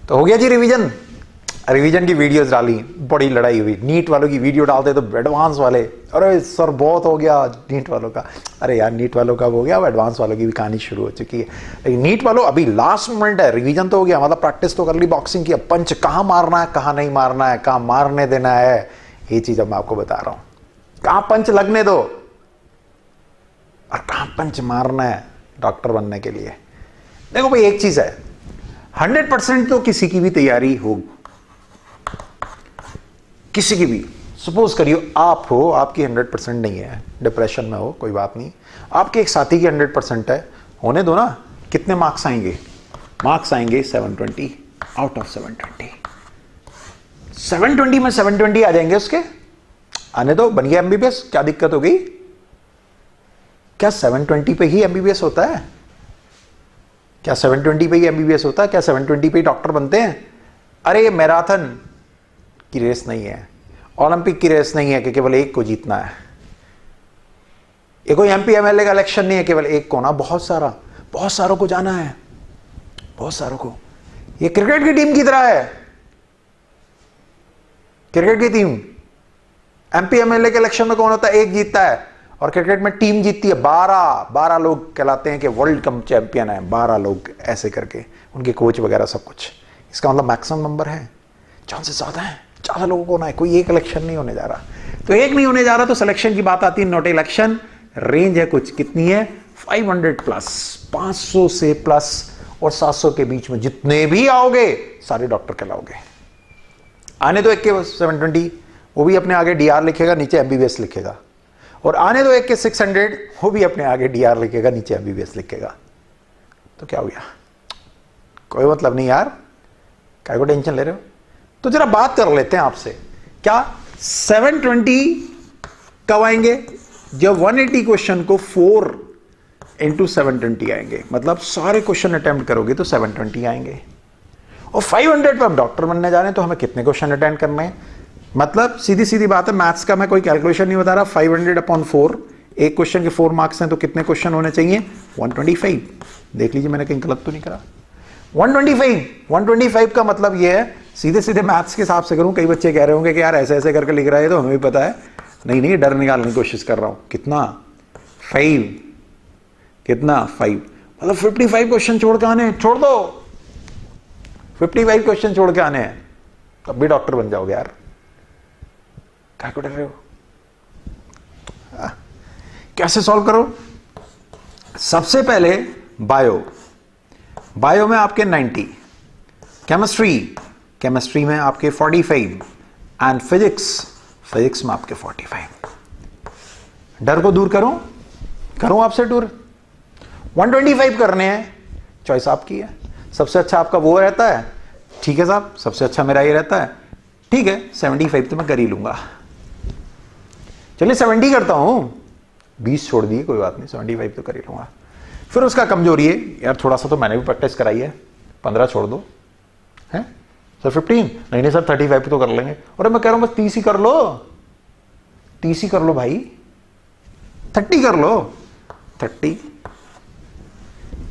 तो हो गया जी रिवीजन। रिवीजन की वीडियोस डाली, बड़ी लड़ाई हुई। नीट वालों की वीडियो डालते तो एडवांस वाले, अरे सर बहुत हो गया नीट वालों का। अरे यार नीट वालों का हो गया, अब एडवांस वालों की भी कहानी शुरू हो चुकी है। लेकिन नीट वालों अभी लास्ट मोमेंट है, रिवीजन तो हो गया, मतलब प्रैक्टिस तो कर ली बॉक्सिंग की। अब पंच कहाँ मारना है, कहाँ नहीं मारना है, कहाँ मारने देना है, ये चीज अब मैं आपको बता रहा हूँ। कहाँ पंच लगने दो और कहाँ पंच मारना है डॉक्टर बनने के लिए। देखो भाई एक चीज है, 100% तो किसी की भी तैयारी हो, किसी की भी। सपोज करिए आप हो, आपकी 100% नहीं है, डिप्रेशन में हो, कोई बात नहीं, आपके एक साथी की 100% है, होने दो ना। कितने मार्क्स आएंगे? मार्क्स आएंगे 720 आउट ऑफ 720। 720 में 720 आ जाएंगे उसके, आने दो, बन गया एमबीबीएस। क्या दिक्कत हो गई? क्या 720 पे ही एमबीबीएस होता है? क्या 720 पे ही एमबीबीएस होता है? क्या 720 पे ही डॉक्टर बनते हैं? अरे ये मैराथन की रेस नहीं है, ओलंपिक की रेस नहीं है कि केवल एक को जीतना है। ये कोई एमपी एमएलए का इलेक्शन नहीं है केवल एक को ना, बहुत सारों को जाना है, बहुत सारों को। ये क्रिकेट की टीम की तरह है, क्रिकेट की टीम। एमपी एमएलए के इलेक्शन में कौन होता है? एक जीतता है, और क्रिकेट में टीम जीतती है 12 लोग कहलाते हैं कि वर्ल्ड कप चैंपियन है, 12 लोग ऐसे करके, उनके कोच वगैरह सब कुछ। इसका मतलब मैक्सिमम नंबर है, चांसेस ज्यादा है, ज्यादा लोगों को होना है। कोई एक इलेक्शन नहीं होने जा रहा, तो एक नहीं होने जा रहा तो सिलेक्शन की बात आती है, नॉट इलेक्शन। रेंज है कुछ, कितनी है? 500 प्लस, 500 से प्लस और 700 के बीच में जितने भी आओगे सारे डॉक्टर कहलाओगे। आने दो एक के 720, वो भी अपने आगे डीआर लिखेगा, नीचे एमबीबीएस लिखेगा। और आने दो एक के 600, वो भी अपने आगे डीआर लिखेगा, नीचे एमबीबीएस लिखेगा। तो क्या हो गया? कोई मतलब नहीं यार, क्या को टेंशन ले रहे हो? तो जरा बात कर लेते हैं आपसे, क्या 720 कब आएंगे? जब 180 क्वेश्चन को 4 इंटू 720 आएंगे, मतलब सारे क्वेश्चन अटेम्प्ट करोगे तो 720 आएंगे। और 500 पर हम डॉक्टर बनने जा रहे हैं, तो हमें कितने क्वेश्चन अटेम्प्ट करने हैं? मतलब सीधी सीधी बात है, मैथ्स का मैं कोई कैलकुलेशन नहीं बता रहा। 500/4, एक क्वेश्चन के 4 मार्क्स हैं, तो कितने क्वेश्चन होने चाहिए? 125। देख लीजिए मैंने कहीं गलत तो नहीं करा। 125 का मतलब ये है, सीधे सीधे मैथ्स के हिसाब से करूं। कई बच्चे कह रहे होंगे कि यार ऐसे ऐसे करके लिख रहा है, तो हमें भी पता है। नहीं, डर निकालने की कोशिश कर रहा हूं। कितना? 5। कितना? 5। मतलब 55 क्वेश्चन छोड़ के आने, छोड़ दो 55 क्वेश्चन छोड़ के आने हैं, तब भी डॉक्टर बन जाओगे यार। क्या कर रहे हो? कैसे सॉल्व करो? सबसे पहले बायो में आपके 90, केमिस्ट्री में आपके 45 एंड फिजिक्स में आपके 45। डर को दूर करूं आपसे दूर? 125 करने हैं, चॉइस आपकी है। सबसे अच्छा आपका वो रहता है, ठीक है साहब, सबसे अच्छा मेरा ये रहता है, ठीक है 75 तो मैं कर ही लूंगा। चलिए 70 करता हूं, 20 छोड़ दिए, कोई बात नहीं, 75 तो कर ही लूंगा। फिर उसका कमजोरी है, यार थोड़ा सा तो मैंने भी प्रैक्टिस कराई है, 15 छोड़ दो, है सर 15, नहीं सर 35 तो कर लेंगे। और मैं कह रहा हूं बस 30 ही कर लो, 30 ही कर लो भाई, 30 कर लो, 30।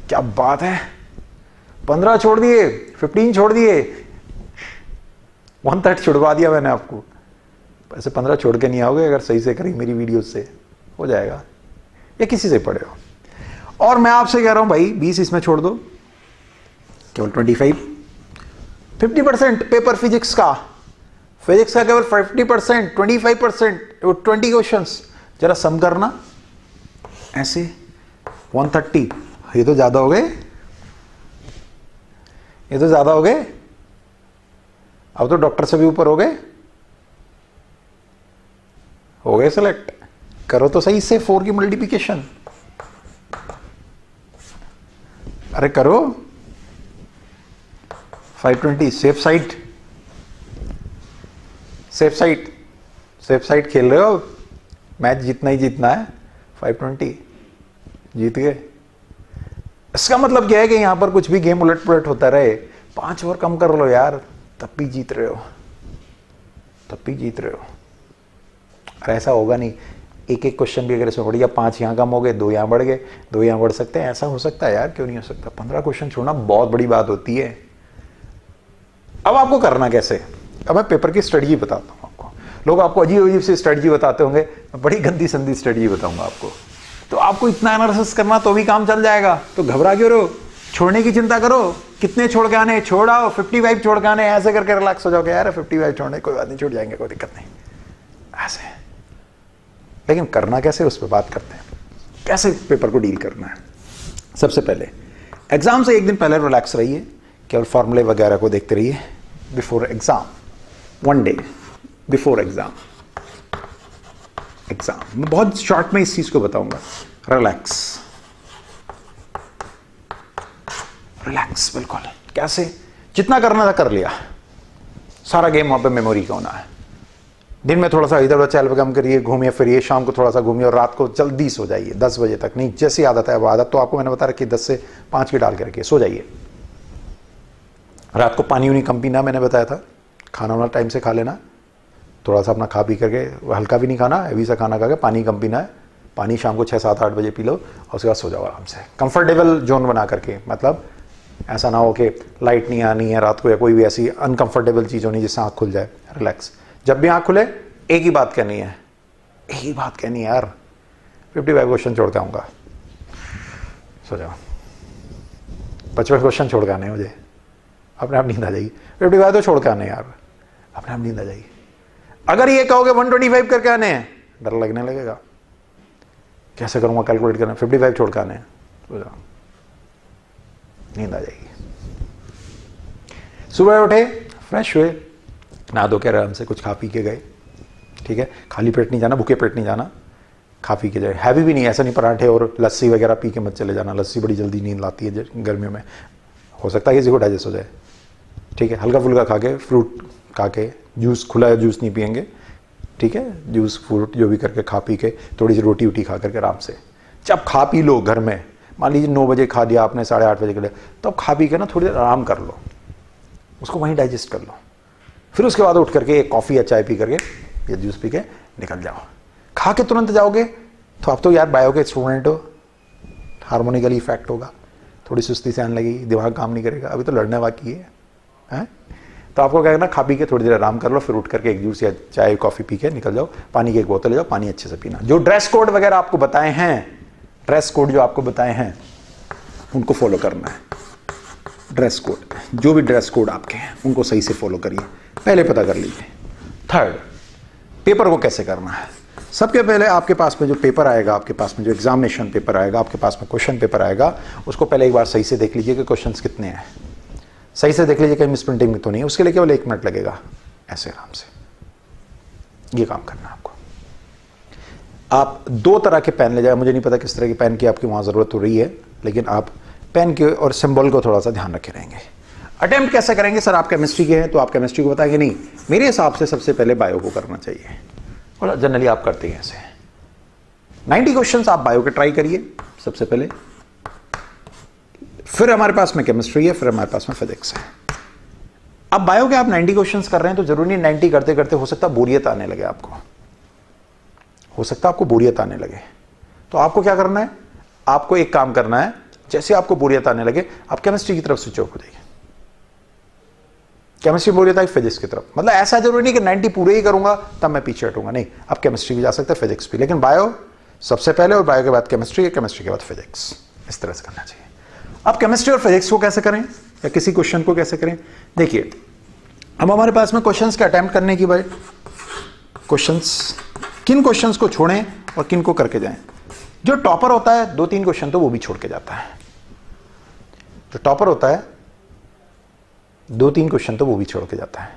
क्या बात है, 15 छोड़ दिए, 15 छोड़ दिए, 1/3 छुड़वा दिया मैंने आपको। ऐसे 15 छोड़ के नहीं आओगे अगर सही से करी मेरी वीडियो से, हो जाएगा, या किसी से पढ़े हो। और मैं आपसे कह रहा हूं भाई 20 इसमें छोड़ दो, केवल 25। 50% पेपर फिजिक्स का केवल 50%, 25%, 20 क्वेश्चंस। जरा सम करना ऐसे, 130, ये तो ज्यादा हो गए, ये तो ज्यादा हो गए। अब तो डॉक्टर से भी ऊपर हो गए सेलेक्ट। करो तो सही से 4 की मल्टीप्लिकेशन, अरे करो 520। सेफ साइड खेल रहे हो, मैच जीतना ही जीतना है। 520 जीत गए। इसका मतलब क्या है कि यहां पर कुछ भी गेम उलट पुलट होता रहे, 5 ओवर कम कर लो यार, तब भी जीत रहे हो। अरे ऐसा होगा नहीं, एक क्वेश्चन भी अगर इसमें बढ़ गया, 5 यहां कम हो गए, 2 यहां बढ़ गए, 2 यहां बढ़ सकते हैं, ऐसा हो सकता है यार, क्यों नहीं हो सकता। 15 क्वेश्चन छोड़ना बहुत बड़ी बात होती है। अब आपको करना कैसे, अब मैं पेपर की स्ट्रेटजी बताता हूं आपको। लोग आपको अजीब अजीब सी स्ट्रेटजी बताते होंगे, मैं बड़ी गंदी संदी स्ट्रेटजी बताऊंगा आपको। तो आपको इतना एनालिसिस करना तो भी काम चल जाएगा, तो घबरा क्यों रहो, छोड़ने की चिंता करो। कितने छोड़ के आने, छोड़ाओ 55 छोड़ के आने, ऐसे करके रिलैक्स हो जाओगे, यार 55 छोड़ने कोई बात नहीं, छूट जाएंगे, कोई दिक्कत नहीं, ऐसे। लेकिन करना कैसे, उस पर बात करते हैं, कैसे पेपर को डील करना है। सबसे पहले एग्जाम से एक दिन पहले रिलैक्स रहिए, केवल फॉर्मूले वगैरह को देखते रहिए। Before exam, 1 day before exam, मैं बहुत शॉर्ट में इस चीज को बताऊंगा। रिलैक्स, रिलैक्स बिल्कुल। कैसे, जितना करना था कर लिया, सारा गेम वहां पे मेमोरी का होना है। दिन में थोड़ा सा इधर उधर चहल कम करिए, घूमिए फिरिए, शाम को थोड़ा सा घूमिए, और रात को जल्दी सो जाइए 10 बजे तक। नहीं, जैसी आदत है, वो आदत तो आपको मैंने बता रखी, 10 से 5 की डाल के रखिए, सो जाइए। रात को पानी उनी कम पीना, मैंने बताया था। खाना वाना टाइम से खा लेना, थोड़ा सा अपना खा पी करके, हल्का भी नहीं खाना, हैवी सा खाना खा के पानी कम पीना है। पानी शाम को 6, 7, 8 बजे पी लो, और उसके बाद सो जाओ आराम से, कंफर्टेबल जोन बना करके। मतलब ऐसा ना हो कि लाइट नहीं आनी है रात को, या कोई भी ऐसी अनकंफर्टेबल चीज़ होनी जिससे आँख खुल जाए। रिलैक्स, जब भी आँख खुले एक ही बात कहनी है, एक ही बात कहनी है यार, 55 क्वेश्चन छोड़ के आऊँगा, सो जाओ। 55 क्वेश्चन छोड़ के आने मुझे, अपने आप नींद आ जाएगी। 55 तो छोड़ के आने यार, अपने आप नींद आ जाएगी। अगर ये कहोगे 125 करके आने हैं, डर लगने लगेगा, कैसे करूँगा कैलकुलेट करना, 55 छोड़ के आने हैं, सो जाओ, नींद आ जाएगी। सुबह उठे, फ्रेश हुए, नहा धो के आराम से कुछ खा पी के गए, ठीक है। खाली पेट नहीं जाना, भूखे पेट नहीं जाना, खा पी के जाए। हैवी भी नहीं, ऐसा नहीं पराठे और लस्सी वगैरह पी के मत चले जाना, लस्सी बड़ी जल्दी नींद लाती है गर्मियों में, हो सकता है किसी को डाइजेस्ट हो जाए, ठीक है। हल्का फुल्का खा के, फ्रूट खा के, जूस, खुला जूस नहीं पियेंगे, ठीक है। जूस फ्रूट जो भी करके खा पी के, थोड़ी सी रोटी वोटी खा करके आराम से, जब खा पी लो घर में, मान लीजिए 9 बजे खा लिया आपने, 8:30 बजे के लिए, तो अब खा पी के ना थोड़ी देर आराम कर लो, उसको वहीं डाइजेस्ट कर लो। फिर उसके बाद उठ करके एक कॉफ़ी या चाय पी करके या जूस पी के निकल जाओ। खा के तुरंत जाओगे तो आप तो यार बायो के स्टूडेंट हो, हार्मोनिकली इफेक्ट होगा, थोड़ी सुस्ती से आने लगेगी, दिमाग काम नहीं करेगा, अभी तो लड़ने बाकी है? तो आपको क्या करना, खा पी के थोड़ी देर आराम कर लो, फिर उठ करके एक जूस या चाय कॉफ़ी पी के निकल जाओ। पानी की एक बोतल ले जाओ, पानी अच्छे से पीना। जो ड्रेस कोड वगैरह आपको बताए हैं, ड्रेस कोड जो आपको बताए हैं उनको फॉलो करना है। ड्रेस कोड, जो भी ड्रेस कोड आपके हैं उनको सही से फॉलो करिए, पहले पता कर लीजिए। थर्ड, पेपर को कैसे करना है। सबके पहले आपके पास में जो पेपर आएगा, आपके पास में जो एग्जामिनेशन पेपर आएगा, आपके पास में क्वेश्चन पेपर आएगा, उसको पहले एक बार सही से देख लीजिए कि क्वेश्चंस कितने हैं। सही से देख लीजिए कहीं मिस प्रिंटिंग तो नहीं है, उसके लिए केवल 1 मिनट लगेगा, ऐसे आराम से ये काम करना है आपको। आप 2 तरह के पेन ले जाए, मुझे नहीं पता किस तरह के पेन की आपकी वहाँ ज़रूरत हो रही है, लेकिन आप पेन के और सिंबल को थोड़ा सा ध्यान रखे रहेंगे। अटेम्प्ट कैसे करेंगे, सर आप केमिस्ट्री के हैं तो आप केमिस्ट्री को बताएंगे, नहीं मेरे हिसाब से सबसे पहले बायो को करना चाहिए, और जनरली आप करते हैं ऐसे। 90 क्वेश्चंस आप बायो के ट्राई करिए सबसे पहले, फिर हमारे पास में केमिस्ट्री है, फिर हमारे पास में फिजिक्स है। अब बायो के आप 90 क्वेश्चंस कर रहे हैं तो जरूरी नहीं 90 करते करते हो सकता है बोरियत आने लगे आपको, हो सकता है आपको बोरियत आने लगे। तो आपको क्या करना है, आपको एक काम करना है, जैसे आपको बोरियत आने लगे आप केमिस्ट्री की तरफ स्विच ऑफ हो जाइए। केमिस्ट्री बोरियत आई फिजिक्स की तरफ, मतलब ऐसा जरूरी नहीं कि 90 पूरे ही करूंगा तब मैं पीछे हटूंगा, नहीं, आप केमिस्ट्री भी जा सकते हैं, फिजिक्स भी, लेकिन बायो सबसे पहले और बायो के बाद केमिस्ट्री, केमिस्ट्री के बाद फिजिक्स, इस तरह से करना चाहिए। अब केमिस्ट्री और फिजिक्स को कैसे करें या किसी क्वेश्चन को कैसे करें, देखिए अब हमारे पास में क्वेश्चंस के अटेम्प्ट करने की बात, क्वेश्चंस, किन क्वेश्चंस को छोड़ें और किन को करके जाएं। जो टॉपर होता है 2-3 क्वेश्चन तो वो भी छोड़ के जाता है, जो टॉपर होता है 2-3 क्वेश्चन तो वो भी छोड़ के जाता है,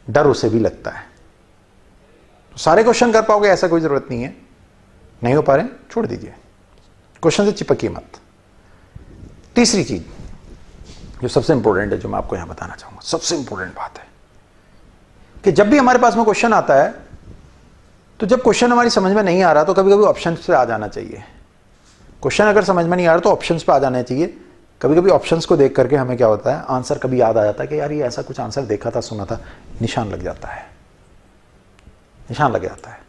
डर उसे भी लगता है। तो सारे क्वेश्चन कर पाओगे ऐसा कोई जरूरत नहीं है, नहीं हो पा रहे छोड़ दीजिए, क्वेश्चन से चिपकिए मत। तीसरी चीज जो सबसे इंपॉर्टेंट है, जो मैं आपको यहां बताना चाहूंगा, सबसे इंपॉर्टेंट बात है कि जब भी हमारे पास में क्वेश्चन आता है तो जब क्वेश्चन हमारी समझ में नहीं आ रहा तो कभी कभी ऑप्शन पे आ जाना चाहिए। क्वेश्चन अगर समझ में नहीं आ रहा तो ऑप्शंस पे आ जाना चाहिए। कभी कभी ऑप्शंस को देख करके हमें क्या होता है, आंसर कभी याद आ जाता है कि यार ये ऐसा कुछ आंसर देखा था, सुना था, निशान लग जाता है, निशान लग जाता है।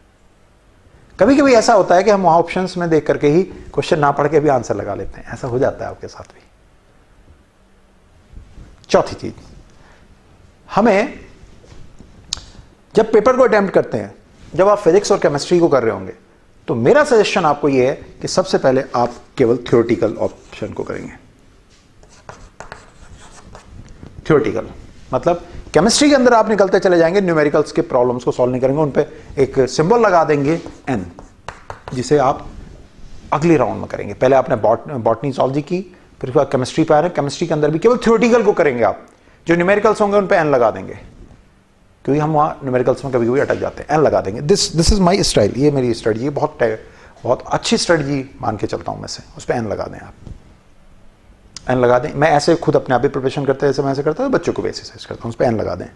कभी कभी ऐसा होता है कि हम वहां ऑप्शंस में देख करके ही क्वेश्चन ना पढ़ के भी आंसर लगा लेते हैं, ऐसा हो जाता है आपके साथ भी। चौथी चीज, हमें जब पेपर को अटेम्प्ट करते हैं, जब आप फिजिक्स और केमिस्ट्री को कर रहे होंगे, तो मेरा सजेशन आपको यह है कि सबसे पहले आप केवल थ्योरेटिकल ऑप्शन को करेंगे। थ्योरेटिकल मतलब केमिस्ट्री के अंदर आप निकलते चले जाएंगे, न्यूमेरिकल्स के प्रॉब्लम्स को सॉल्व नहीं करेंगे, उन पे एक सिंबल लगा देंगे n, जिसे आप अगले राउंड में करेंगे। पहले आपने बॉटनी सॉल्व की, फिर उसके बाद केमिस्ट्री पे आ रहे हैं, केमिस्ट्री के अंदर भी केवल थ्योरेटिकल को करेंगे आप, जो न्यूमेरिकल्स होंगे उन पे n लगा देंगे, क्योंकि हम वहां न्यूमेरिकल्स में कभी कभी अटक जाते हैं, n लगा देंगे। दिस इज माई स्टाइल, ये मेरी स्ट्रेटजी, बहुत अच्छी स्ट्रेटजी मान के चलता हूं मैं से, उस पर n लगा दें आप, n लगा दें। मैं ऐसे खुद अपने आप भी प्रिपरेशन करते हैं, जैसे मैं ऐसे करता हूं, बच्चों को भी एक्सरसाइज करता हूं, उस पर n लगा दें,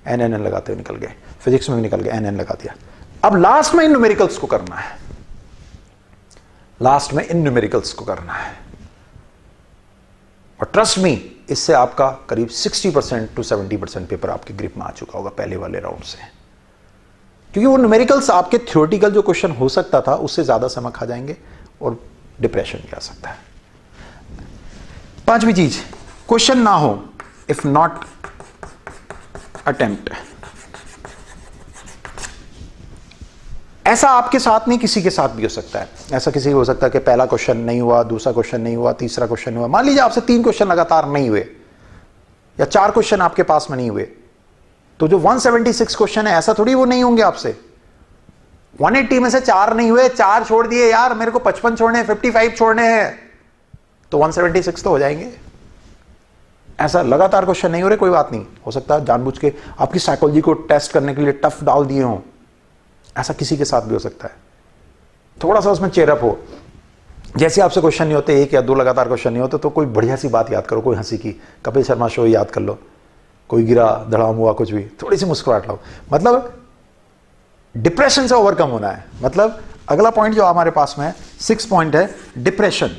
n लगाते हुए निकल गए, फिजिक्स में भी निकल गए, n लगा दिया। अब लास्ट में इन न्यूमेरिकल्स को करना है, लास्ट में इन न्यूमेरिकल्स को करना है, और ट्रस्ट मी, इससे आपका करीब 60% to 70% पेपर आपके ग्रिप में आ चुका होगा पहले वाले राउंड से, क्योंकि वो न्यूमेरिकल्स आपके थ्योरेटिकल जो क्वेश्चन हो सकता था उससे ज्यादा समय खा जाएंगे और डिप्रेशन भी आ सकता है। पांचवी चीज, क्वेश्चन ना हो, इफ नॉट अटेम्प्ट। ऐसा आपके साथ नहीं, किसी के साथ भी हो सकता है। ऐसा किसी को हो सकता है कि पहला क्वेश्चन नहीं हुआ, दूसरा क्वेश्चन नहीं हुआ, तीसरा क्वेश्चन नहीं हुआ। मान लीजिए आपसे 3 क्वेश्चन लगातार नहीं हुए, या 4 क्वेश्चन आपके पास में नहीं हुए, तो जो 176 क्वेश्चन है, ऐसा थोड़ी वो नहीं होंगे आपसे। 180 में से 4 नहीं हुए, 4 छोड़ दिए, यार मेरे को 55 छोड़ने हैं, 55 छोड़ने हैं, तो 176 तो हो जाएंगे। ऐसा लगातार क्वेश्चन नहीं हो रहे, कोई बात नहीं, हो सकता है जानबूझ के आपकी साइकोलॉजी को टेस्ट करने के लिए टफ डाल दिए हों, ऐसा किसी के साथ भी हो सकता है। थोड़ा सा उसमें चेयरअप हो, जैसे आपसे क्वेश्चन नहीं होते, 1 या 2 लगातार क्वेश्चन नहीं होते, तो कोई बढ़िया सी बात याद करो, कोई हंसी की, कपिल शर्मा शो याद कर लो, कोई गिरा धड़ाम हुआ, कुछ भी, थोड़ी सी मुस्कुराहट लाओ। मतलब डिप्रेशन से ओवरकम होना है। मतलब अगला पॉइंट जो हमारे पास में है, 6 पॉइंट है डिप्रेशन।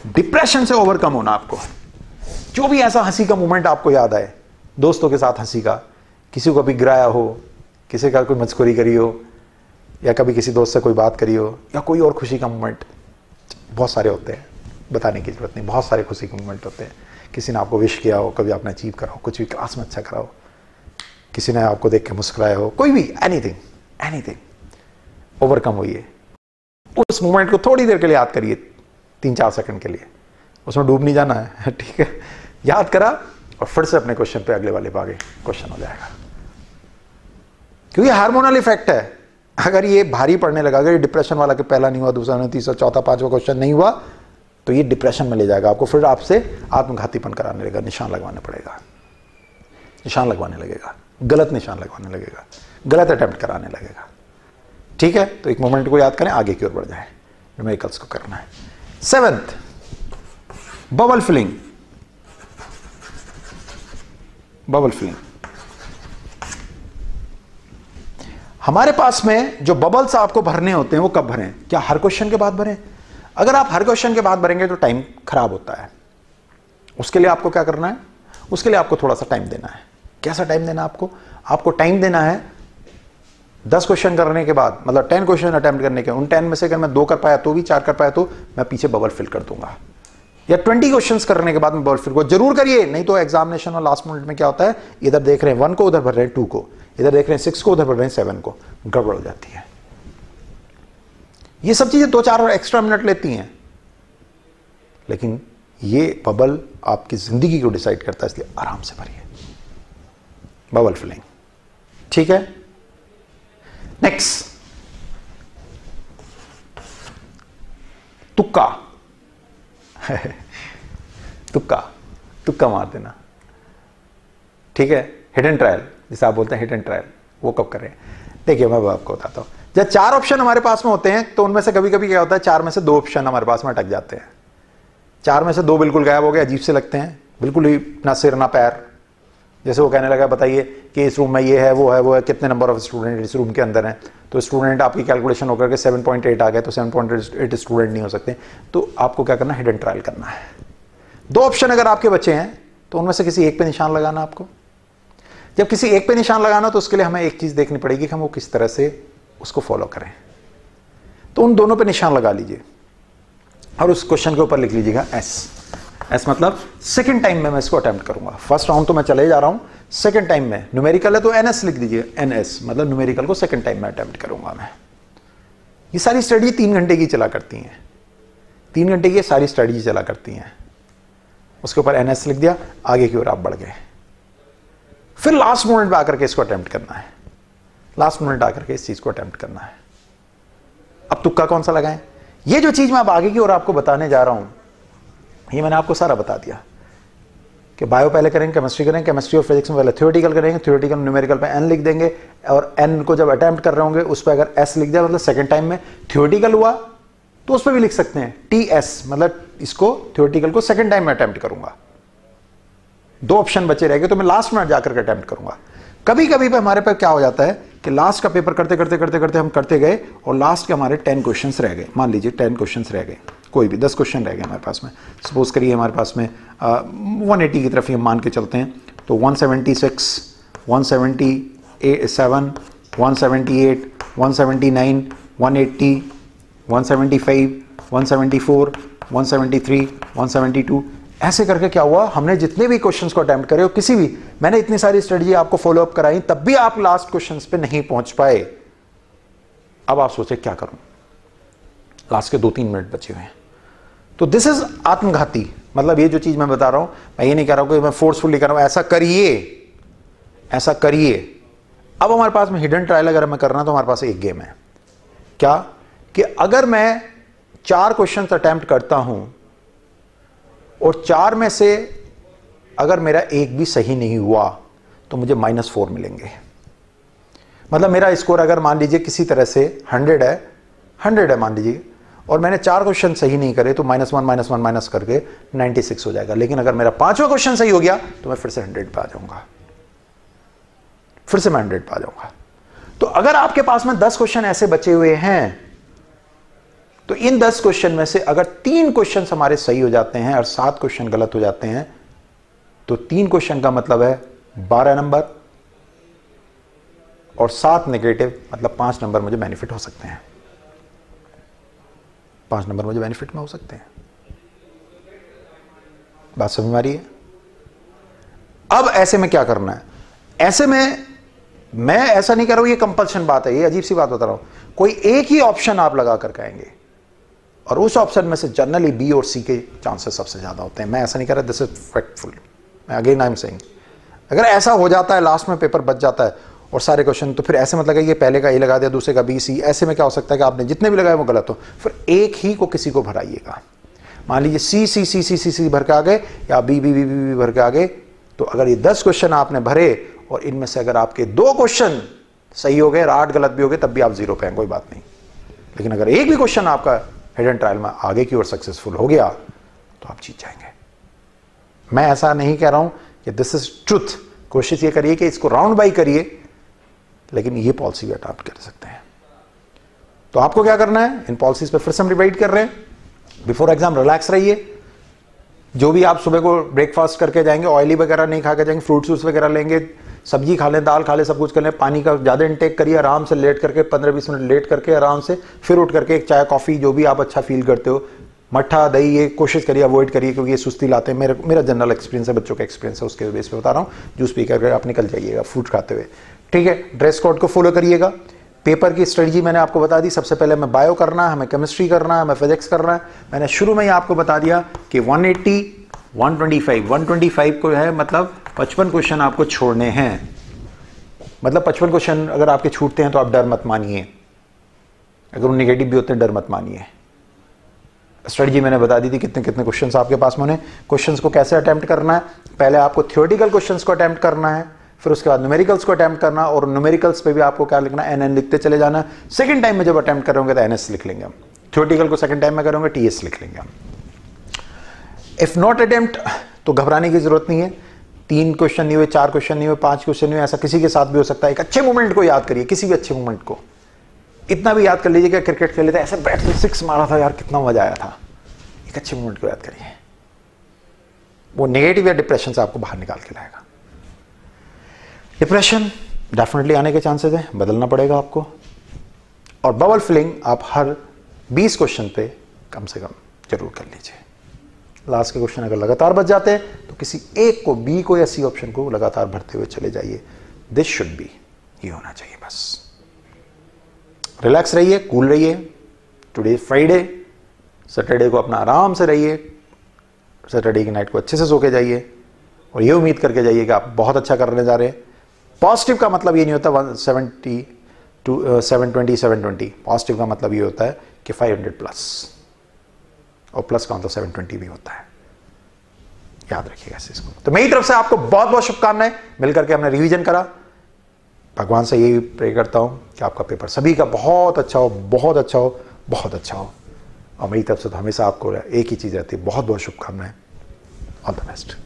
डिप्रेशन से ओवरकम होना आपको। जो भी ऐसा हंसी का मोमेंट आपको याद आए, दोस्तों के साथ हंसी का, किसी को कभी गिराया हो, किसी का कोई मस्कुरी करी हो, या कभी किसी दोस्त से कोई बात करी हो, या कोई और खुशी का मोमेंट, बहुत सारे होते हैं, बताने की जरूरत नहीं, बहुत सारे खुशी के मोमेंट होते हैं। किसी ने आपको विश किया हो, कभी आपने अचीव करा हो, कुछ भी क्लास में अच्छा करा हो, किसी ने आपको देख के मुस्कुराया हो, कोई भी, एनीथिंग ओवरकम होइए। उस मोमेंट को थोड़ी देर के लिए याद करिए, 3-4 सेकंड के लिए, उसमें डूब नहीं जाना है, ठीक है। याद करा और फिर से अपने क्वेश्चन पे अगले वाले पे आगे क्वेश्चन हो जाएगा, क्योंकि हार्मोनल इफेक्ट है। अगर ये भारी पड़ने लगा, अगर ये डिप्रेशन वाला कि पहला नहीं हुआ, दूसरा नहीं, तीसरा, चौथा, 5वां क्वेश्चन नहीं हुआ, तो ये डिप्रेशन में ले जाएगा आपको, फिर आपसे आत्मघातीपन कराने लगेगा, निशान लगवाने पड़ेगा, निशान लगवाने लगेगा, गलत निशान लगवाने लगेगा, गलत अटेम्प्ट कराने लगेगा, ठीक है। तो एक मोमेंट को याद करें, आगे की ओर बढ़ जाए, न्यूमेरिकल्स को करना है। 7th, bubble filling. Bubble filling, हमारे पास में जो बबल्स आपको भरने होते हैं वो कब भरें? क्या हर क्वेश्चन के बाद भरें? अगर आप हर क्वेश्चन के बाद भरेंगे तो टाइम खराब होता है। उसके लिए आपको क्या करना है? उसके लिए आपको थोड़ा सा टाइम देना है। कैसा टाइम देना है आपको? आपको टाइम देना है 10 क्वेश्चन करने के बाद, मतलब 10 क्वेश्चन अटेम्प्ट करने के, उन 10 में से अगर मैं 2 कर पाया तो भी, 4 कर पाया तो मैं पीछे बबल फिल कर दूंगा। या 20 क्वेश्चंस करने के बाद में बबल फिल को जरूर करिए, नहीं तो एग्जामिनेशन और लास्ट मिनट में क्या होता है, इधर देख रहे हैं 1 को, उधर भर रहे हैं 2 को, इधर देख रहे हैं 6 को, उधर भर रहे हैं 7 को, गड़बड़ हो जाती है। ये सब चीजें 2-4 और एक्स्ट्रा मिनट लेती हैं, लेकिन ये बबल आपकी जिंदगी को डिसाइड करता है, इसलिए आराम से भरिए बबल फिलिंग, ठीक है। नेक्स्ट, तुक्का। तुक्का मार देना, ठीक है। हिट एंड ट्रायल, जिसे आप बोलते हैं हिट एंड ट्रायल, वो कब करें? देखिए मैं आपको बताता हूं। जब 4 ऑप्शन हमारे पास में होते हैं तो उनमें से कभी कभी क्या होता है, 4 में से 2 ऑप्शन हमारे पास में अटक जाते हैं। 4 में से 2 बिल्कुल गायब हो गए, अजीब से लगते हैं, बिल्कुल ही ना सिर ना पैर। जैसे वो कहने लगा, बताइए कि इस रूम में ये है, वो है, कितने नंबर ऑफ स्टूडेंट इस रूम के अंदर हैं, तो स्टूडेंट आपकी कैलकुलेशन होकर के 7.8 आ गए, तो 7.8 स्टूडेंट नहीं हो सकते। तो आपको क्या करना है? हिट एंड ट्रायल करना है। 2 ऑप्शन अगर आपके बचे हैं तो उनमें से किसी एक पे निशान लगाना आपको। जब किसी एक पे निशान लगाना तो उसके लिए हमें एक चीज देखनी पड़ेगी कि हम वो किस तरह से उसको फॉलो करें। तो उन दोनों पे निशान लगा लीजिए और उस क्वेश्चन के ऊपर लिख लीजिएगा S। एस मतलब सेकंड टाइम में मैं इसको अटेम्प्ट करूंगा। फर्स्ट राउंड तो मैं चले जा रहा हूं, सेकंड टाइम में न्यूमेरिकल है तो एनएस लिख दीजिए, एनएस मतलब न्यूमेरिकल को सेकंड टाइम में अटेम्प्ट करूंगा मैं। ये सारी स्टडी 3 घंटे की चला करती हैं, 3 घंटे की सारी स्टडी चला करती हैं। उसके ऊपर एनएस लिख दिया, आगे की ओर आप बढ़ गए। फिर लास्ट मोमेंट में आकर के इसको अटेम्प्ट करना है, लास्ट मोमेंट आकर के इस चीज को अटेम्प्ट करना है। अब तुक्का कौन सा लगाएं? ये जो चीज मैं अब आगे की ओर आपको बताने जा रहा हूं, ये मैंने आपको सारा बता दिया कि बायो पहले करेंगे, केमिस्ट्री करेंगे, केमिस्ट्री और फिजिक्स में पहले थ्योरेटिकल करेंगे, थ्योरेटिकल न्यूमेरिकल पे एन लिख देंगे, और एन को जब अटेम्प्ट कर रहे होंगे उस पर अगर एस लिख दिया मतलब सेकंड टाइम में। थ्योरेटिकल हुआ तो उस पर भी लिख सकते हैं टी एस, मतलब इसको थ्योरेटिकल को सेकंड टाइम में अटेम्प्ट करूंगा। 2 ऑप्शन बचे रहेंगे तो मैं लास्ट में जाकर के अटेम्प्ट करूंगा। कभी कभी पे हमारे पे क्या हो जाता है कि लास्ट का पेपर करते करते करते करते हम करते गए और लास्ट के हमारे 10 क्वेश्चंस रह गए। मान लीजिए 10 क्वेश्चंस रह गए, कोई भी 10 क्वेश्चन रह गए हमारे पास में। सपोज करिए हमारे पास में 180 की तरफ ही हम मान के चलते हैं, तो 176, 177, 178, 179, 180, 175, 174, 173, 172, ऐसे करके क्या हुआ, हमने जितने भी क्वेश्चंस को अटेम्प्ट करे, किसी भी, मैंने इतनी सारी स्ट्रेटजी आपको फॉलो अप कराई, तब भी आप लास्ट क्वेश्चंस पे नहीं पहुंच पाए। अब आप सोचे क्या करूं, लास्ट के 2-3 मिनट बचे हुए हैं। तो दिस इज आत्मघाती। मतलब ये जो चीज मैं बता रहा हूं, मैं ये नहीं कह रहा हूं कि मैं फोर्सफुली कर रहा हूं ऐसा करिए, ऐसा करिए। अब हमारे पास में हिडन ट्रायल अगर मैं करना तो हमारे पास एक गेम है, क्या कि अगर मैं 4 क्वेश्चंस अटेम्प्ट करता हूं और 4 में से अगर मेरा एक भी सही नहीं हुआ तो मुझे -4 मिलेंगे। मतलब मेरा स्कोर अगर मान लीजिए किसी तरह से 100 है मान लीजिए, और मैंने 4 क्वेश्चन सही नहीं करे तो -1 माइनस करके 96 हो जाएगा। लेकिन अगर मेरा 5वां क्वेश्चन सही हो गया तो मैं फिर से 100 पे आ जाऊंगा, फिर से मैं 100 पे आ जाऊंगा। तो अगर आपके पास में 10 क्वेश्चन ऐसे बचे हुए हैं तो इन 10 क्वेश्चन में से अगर 3 क्वेश्चन हमारे सही हो जाते हैं और 7 क्वेश्चन गलत हो जाते हैं तो 3 क्वेश्चन का मतलब है 12 नंबर और 7 नेगेटिव, मतलब 5 नंबर मुझे बेनिफिट हो सकते हैं, 5 नंबर मुझे बेनिफिट में हो सकते हैं। बात समझ में आ रही है? अब ऐसे में क्या करना है? ऐसे में मैं ऐसा नहीं कर रहा हूं ये कंपल्शन बात है, ये अजीब सी बात बता रहा हूं। कोई एक ही ऑप्शन आप लगा कर आएंगे और उस ऑप्शन में से जनरली बी और सी के चांसेस सबसे ज्यादा होते हैं। मैं ऐसा नहीं कर रहा, दिस इज फैक्टफुल, मैं अगेन आई एम सेइंग, अगर ऐसा हो जाता है लास्ट में पेपर बच जाता है और सारे क्वेश्चन, तो फिर ऐसे मतलब ये पहले का ए लगा दिया, दूसरे का बी सी, ऐसे में क्या हो सकता है कि आपने जितने भी लगाए वो गलत हो। फिर एक ही को किसी को भराइएगा। मान लीजिए सी सी सी सी सी सी भर के आ गए या बी बी बी बी भर के आ गए, तो अगर ये 10 क्वेश्चन आपने भरे और इनमें से अगर आपके 2 क्वेश्चन सही हो गए और 8 गलत भी हो गए, तब भी आप 0 पे हैं, कोई बात नहीं। लेकिन अगर एक भी क्वेश्चन आपका हिडन ट्रायल में आगे की ओर सक्सेसफुल हो गया तो आप जीत जाएंगे। मैं ऐसा नहीं कह रहा हूं कि दिस इज ट्रुथ, कोशिश ये करिए कि इसको राउंड बाई करिए, लेकिन ये पॉलिसी भी अडॉप्ट कर सकते हैं। तो आपको क्या करना है, इन पॉलिसीज पे फिर से हम रिवाइड कर रहे हैं। बिफोर एग्जाम रिलैक्स रहिए, जो भी आप सुबह को ब्रेकफास्ट करके जाएंगे ऑयली वगैरह नहीं खा के जाएंगे, फ्रूट जूस वगैरह लेंगे, सब्जी खा लें, दाल खा लें, सब कुछ कर लें, पानी का ज़्यादा इंटेक करिए, आराम से लेट करके 15-20 मिनट लेट करके आराम से, फिर उठ करके एक चाय कॉफ़ी जो भी आप अच्छा फील करते हो, मट्ठा दही ये कोशिश करिए अवॉइड करिए, क्योंकि ये सुस्ती लाते हैं। मेरा जनरल एक्सपीरियंस है, बच्चों का एक्सपीरियंस है, उसके बेस पे बता रहा हूँ। जूस पी करके आप निकल जाइएगा फ्रूट खाते हुए, ठीक है। ड्रेस कोड को फॉलो करिएगा। पेपर की स्ट्रेटजी मैंने आपको बता दी। सबसे पहले हमें बायो करना है, हमें केमिस्ट्री करना है, हमें फिजिक्स करना है। मैंने शुरू में ही आपको बता दिया कि 180, 125 को है, मतलब 55 क्वेश्चन आपको छोड़ने हैं। मतलब 55 क्वेश्चन अगर आपके छूटते हैं तो आप डर मत मानिए, अगर वो निगेटिव भी होते हैं डर मत मानिए। स्ट्रेटजी मैंने बता दी थी कितने कितने क्वेश्चंस आपके पास में होने। क्वेश्चंस को कैसे अटेम्प्ट करना है, पहले आपको थ्योरेटिकल क्वेश्चंस को अटेम्प्ट करना है, फिर उसके बाद न्यूमेरिकल्स को अटेम्प्ट करना, और न्यूमेरिकल्स पे भी आपको क्या लिखना है, एन लिखते चले जाना है। सेकंड टाइम में जब अटेम्प्ट करोगे तो एनएस लिख लेंगे हम, थ्योरेटिकल को सेकंड टाइम में करोगे टीएस लिख लेंगे हम। इफ नॉट अटेम्प्ट तो घबराने की जरूरत नहीं है। 3 क्वेश्चन नहीं हुए, 4 क्वेश्चन नहीं हुए, 5 क्वेश्चन नहीं हुए, ऐसा किसी के साथ भी हो सकता है। एक अच्छे मोमेंट को याद करिए, किसी भी अच्छे मोमेंट को इतना भी याद कर लीजिए कि क्रिकेट खेले थे, ऐसे बैट से 6 मारा था यार, कितना मजा आया था। एक अच्छे मोमेंट को याद करिए, वो नेगेटिव या डिप्रेशन से आपको बाहर निकाल के लाएगा। डिप्रेशन डेफिनेटली आने के चांसेस है, बदलना पड़ेगा आपको। और बबल फिलिंग आप हर 20 क्वेश्चन पे कम से कम जरूर कर लीजिए। लास्ट के क्वेश्चन अगर लगातार बच जाते हैं तो किसी एक को, बी को या सी ऑप्शन को लगातार भरते हुए चले जाइए। दिस शुड बी, ये होना चाहिए बस। रिलैक्स रहिए, कूल रहिए। टुडे फ्राइडे, सैटरडे को अपना आराम से रहिए, सैटरडे की नाइट को अच्छे से सो के जाइए और ये उम्मीद करके जाइए कि आप बहुत अच्छा करने जा रहे हैं। पॉजिटिव का मतलब ये नहीं होता 170 to 720 720। पॉजिटिव का मतलब ये होता है कि 500 प्लस, और प्लस का मतलब 720 भी होता है। याद रखिएगा इस चीज को। तो मेरी तरफ से आपको बहुत बहुत शुभकामनाएं। मिलकर के हमने रिवीजन करा। भगवान से यही प्रे करता हूं कि आपका पेपर सभी का बहुत अच्छा हो, बहुत अच्छा हो, बहुत अच्छा हो। और मेरी तरफ से तो हमेशा आपको एक ही चीज रहती है, बहुत बहुत शुभकामनाएं। All the best.